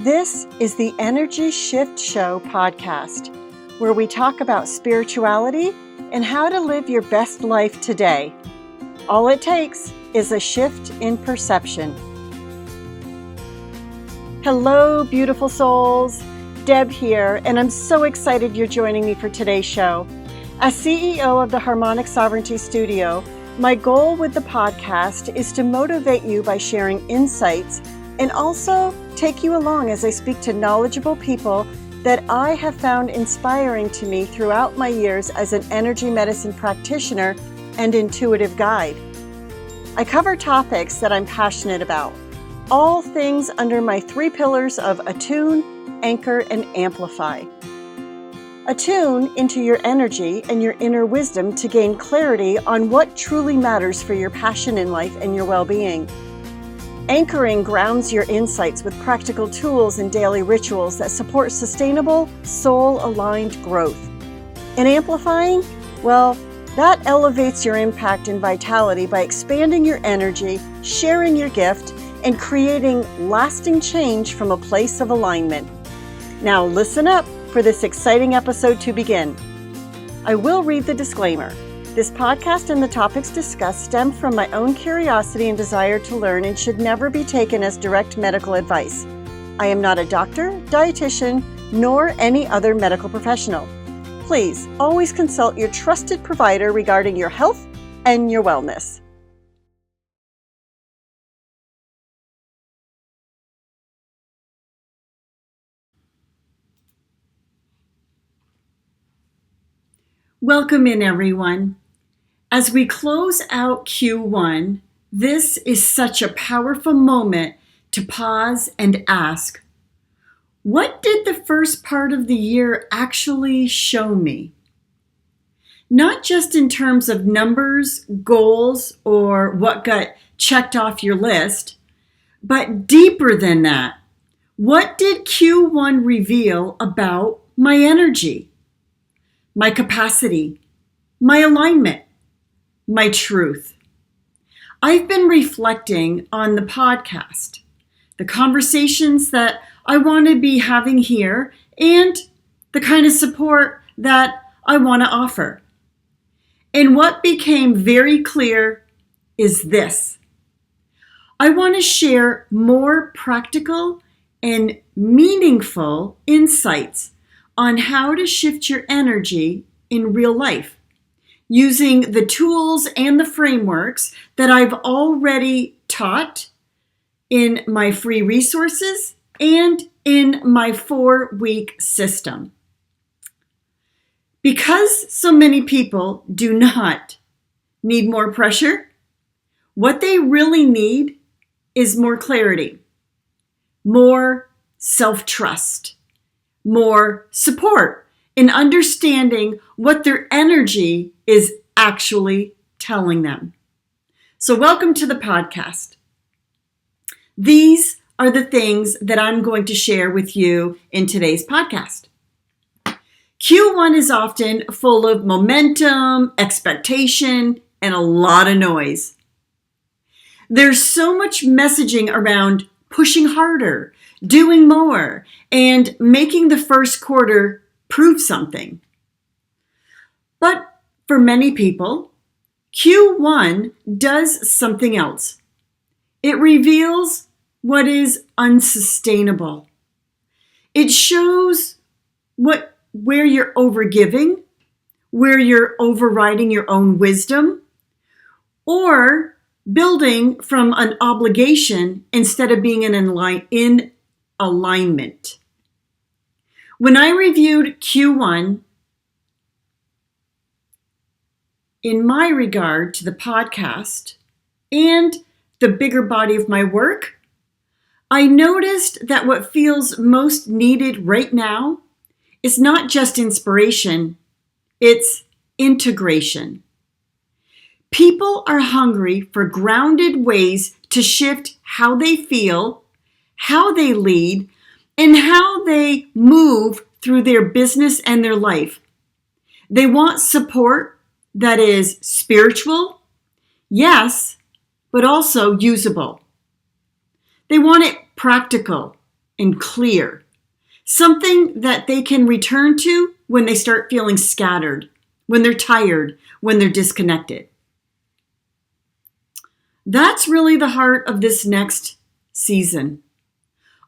This is the Energy Shift Show podcast, where we talk about spirituality and how to live your best life today. All it takes is a shift in perception. Hello, beautiful souls. Deb here, and I'm so excited you're joining me for today's show. As CEO of the Harmonic Sovereignty Studio, my goal with the podcast is to motivate you by sharing insights and also take you along as I speak to knowledgeable people that I have found inspiring to me throughout my years as an energy medicine practitioner and intuitive guide. I cover topics that I'm passionate about, all things under my 3 pillars of attune, anchor, and amplify. Attune into your energy and your inner wisdom to gain clarity on what truly matters for your passion in life and your well-being. Anchoring grounds your insights with practical tools and daily rituals that support sustainable, soul-aligned growth. And amplifying, well, that elevates your impact and vitality by expanding your energy, sharing your gift, and creating lasting change from a place of alignment. Now listen up for this exciting episode to begin. I will read the disclaimer. This podcast and the topics discussed stem from my own curiosity and desire to learn and should never be taken as direct medical advice. I am not a doctor, dietitian, nor any other medical professional. Please always consult your trusted provider regarding your health and your wellness. Welcome in, everyone. As we close out Q1, this is such a powerful moment to pause and ask, what did the first part of the year actually show me? Not just in terms of numbers, goals, or what got checked off your list, but deeper than that. What did Q1 reveal about my energy, my capacity, my alignment, my truth? I've been reflecting on the podcast, the conversations that I want to be having here, and the kind of support that I want to offer. And what became very clear is this. I want to share more practical and meaningful insights on how to shift your energy in real life, using the tools and the frameworks that I've already taught in my free resources and in my 4-week system. Because so many people do not need more pressure, what they really need is more clarity, more self-trust, more support in understanding what their energy is actually telling them. So welcome to the podcast. These are the things that I'm going to share with you in today's podcast. Q1 is often full of momentum, expectation, and a lot of noise. There's so much messaging around pushing harder, doing more, and making the first quarter prove something. But for many people, Q1 does something else. It reveals what is unsustainable. It shows where you're overgiving, where you're overriding your own wisdom, or building from an obligation instead of being in alignment. When I reviewed Q1, in my regard to the podcast and the bigger body of my work, I noticed that what feels most needed right now is not just inspiration, it's integration. People are hungry for grounded ways to shift how they feel, how they lead, and how they move through their business and their life. They want support that is spiritual, yes, but also usable. They want it practical, and clear. Something that they can return to when they start feeling scattered, when they're tired, when they're disconnected. That's really the heart of this next season.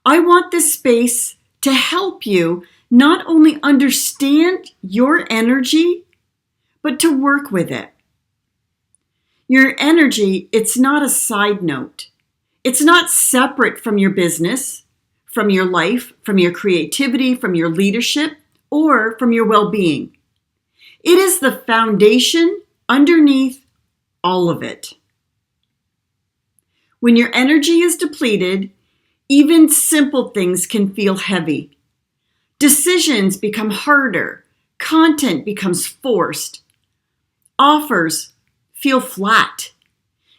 I want this space to help you not only understand your energy, but to work with it. Your energy, it's not a side note. It's not separate from your business, from your life, from your creativity, from your leadership, or from your well-being. It is the foundation underneath all of it. When your energy is depleted, even simple things can feel heavy. Decisions become harder. Content becomes forced. Offers feel flat.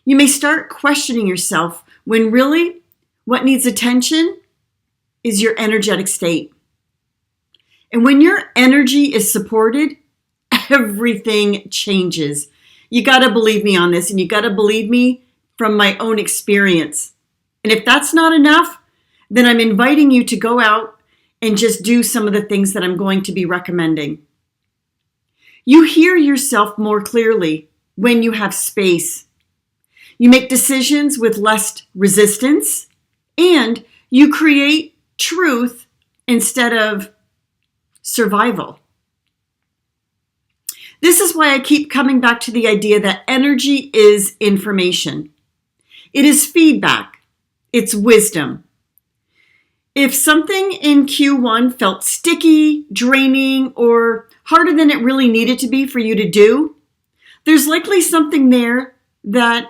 You may start questioning yourself when really what needs attention is your energetic state. And when your energy is supported, everything changes. You got to believe me on this, and you got to believe me from my own experience. And if that's not enough, then I'm inviting you to go out and just do some of the things that I'm going to be recommending. You hear yourself more clearly when you have space. You make decisions with less resistance, and you create truth instead of survival. This is why I keep coming back to the idea that energy is information. It is feedback. It's wisdom. If something in Q1 felt sticky, draining, or harder than it really needed to be for you to do, there's likely something there that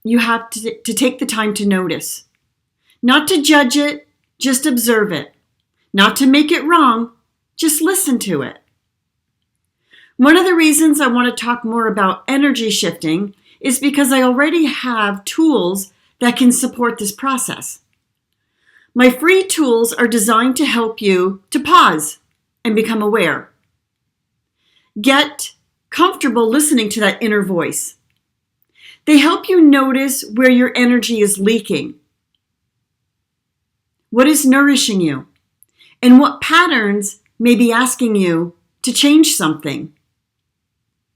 you have to take the time to notice. Not to judge it, just observe it. Not to make it wrong, just listen to it. One of the reasons I want to talk more about energy shifting is because I already have tools that can support this process. My free tools are designed to help you to pause and become aware. Get comfortable listening to that inner voice. They help you notice where your energy is leaking, what is nourishing you, and what patterns may be asking you to change something.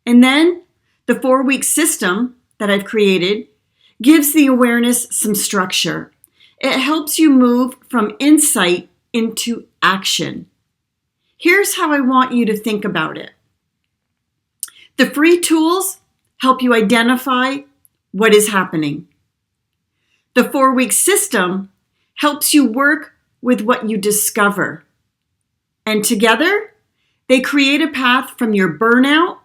And then the 4-week system that I've created gives the awareness some structure. It helps you move from insight into action. Here's how I want you to think about it. The free tools help you identify what is happening. The 4-week system helps you work with what you discover. And together, they create a path from your burnout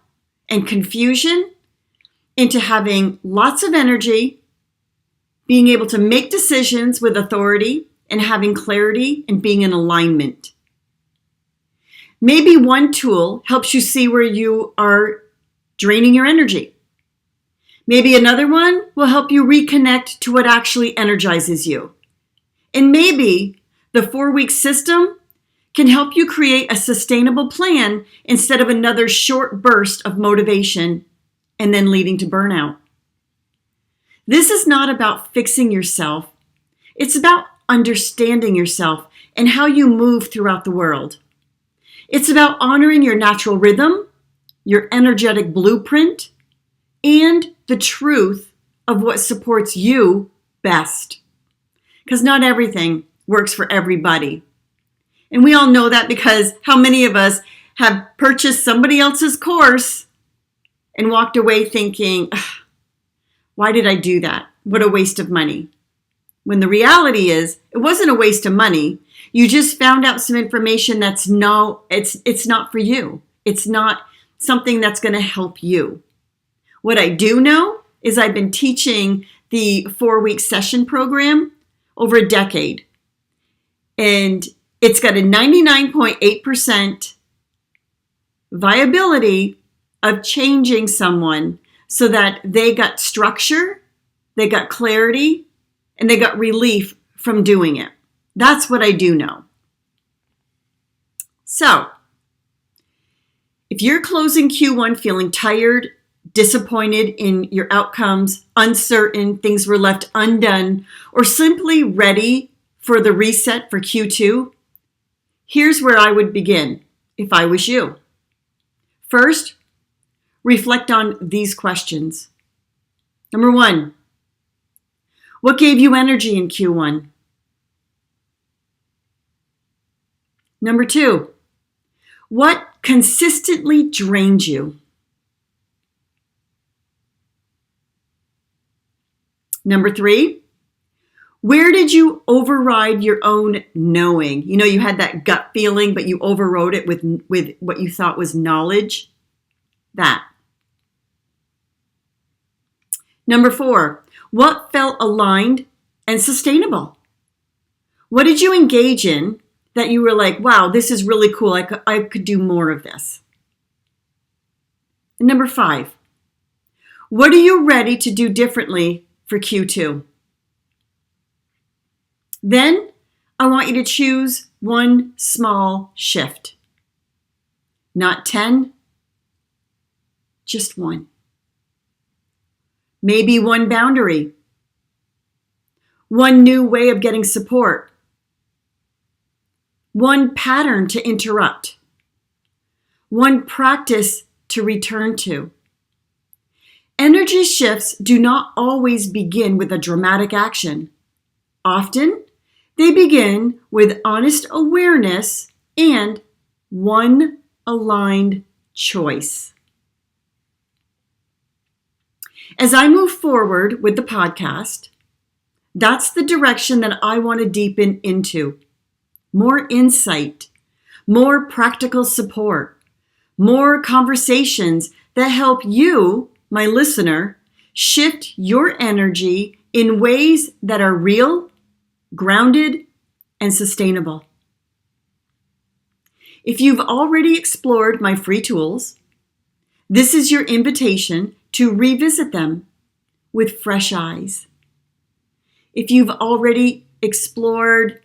and confusion into having lots of energy, being able to make decisions with authority, and having clarity and being in alignment. Maybe one tool helps you see where you are draining your energy. Maybe another one will help you reconnect to what actually energizes you. And maybe the 4-week system can help you create a sustainable plan instead of another short burst of motivation and then leading to burnout. This is not about fixing yourself. It's about understanding yourself and how you move throughout the world. It's about honoring your natural rhythm, your energetic blueprint, and the truth of what supports you best. Because not everything works for everybody. And we all know that because how many of us have purchased somebody else's course and walked away thinking, why did I do that? What a waste of money. When the reality is, it wasn't a waste of money. You just found out some information it's not for you. It's not something that's going to help you. What I do know is I've been teaching the 4-week session program over a decade. And it's got a 99.8% viability of changing someone so that they got structure, they got clarity, and they got relief from doing it. That's what I do know. So, if you're closing Q1 feeling tired, disappointed in your outcomes, uncertain, things were left undone, or simply ready for the reset for Q2, here's where I would begin if I was you. First, reflect on these questions. Number 1, what gave you energy in Q1? Number 2, what consistently drained you? Number 3, where did you override your own knowing? You know, you had that gut feeling, but you overrode it with what you thought was knowledge. That. Number 4, what felt aligned and sustainable? What did you engage in that you were like, wow, this is really cool. I could do more of this. And number 5, what are you ready to do differently for Q2? Then I want you to choose one small shift. Not 10, just one. Maybe one boundary. One new way of getting support. One pattern to interrupt. One practice to return to. Energy shifts do not always begin with a dramatic action. Often, they begin with honest awareness and one aligned choice. As I move forward with the podcast, that's the direction that I want to deepen into. More insight, more practical support, more conversations that help you, my listener, shift your energy in ways that are real, grounded, and sustainable. If you've already explored my free tools, this is your invitation to revisit them with fresh eyes. If you've already explored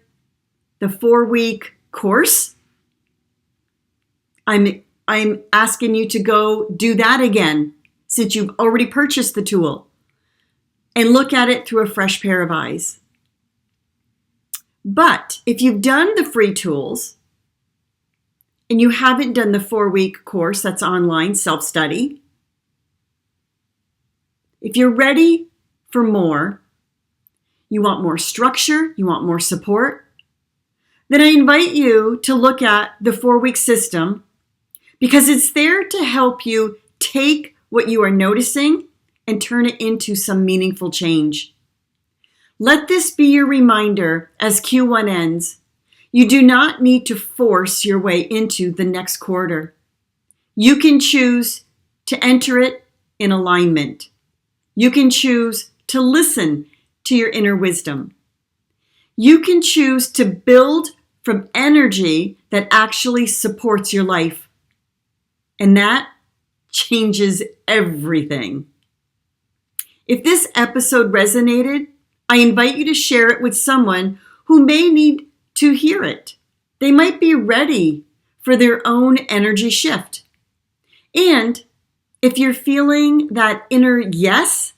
the 4-week course, I'm asking you to go do that again since you've already purchased the tool and look at it through a fresh pair of eyes. But if you've done the free tools and you haven't done the 4-week course that's online, self-study, if you're ready for more, you want more structure, you want more support, then I invite you to look at the 4-week system because it's there to help you take what you are noticing and turn it into some meaningful change. Let this be your reminder as Q1 ends. You do not need to force your way into the next quarter. You can choose to enter it in alignment. You can choose to listen to your inner wisdom. You can choose to build from energy that actually supports your life. And that changes everything. If this episode resonated, I invite you to share it with someone who may need to hear it. They might be ready for their own energy shift. And if you're feeling that inner yes,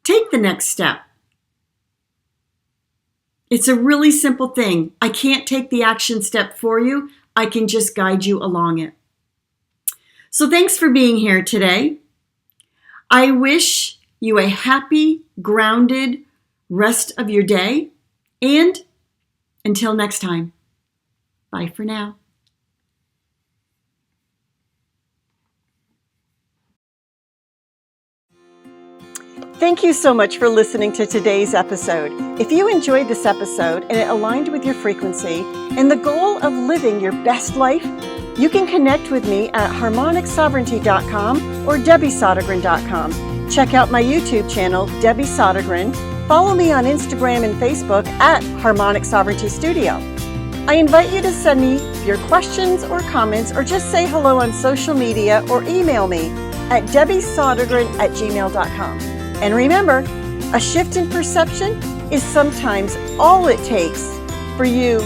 take the next step. It's a really simple thing. I can't take the action step for you. I can just guide you along it. So thanks for being here today. I wish you a happy, grounded rest of your day. And until next time, bye for now. Thank you so much for listening to today's episode. If you enjoyed this episode and it aligned with your frequency and the goal of living your best life, you can connect with me at harmonicsovereignty.com or debbiesodegren.com. Check out my YouTube channel, Debbie Sodegren. Follow me on Instagram and Facebook at Harmonic Sovereignty Studio. I invite you to send me your questions or comments or just say hello on social media or email me at debbiesodegren@gmail.com. And remember, a shift in perception is sometimes all it takes for you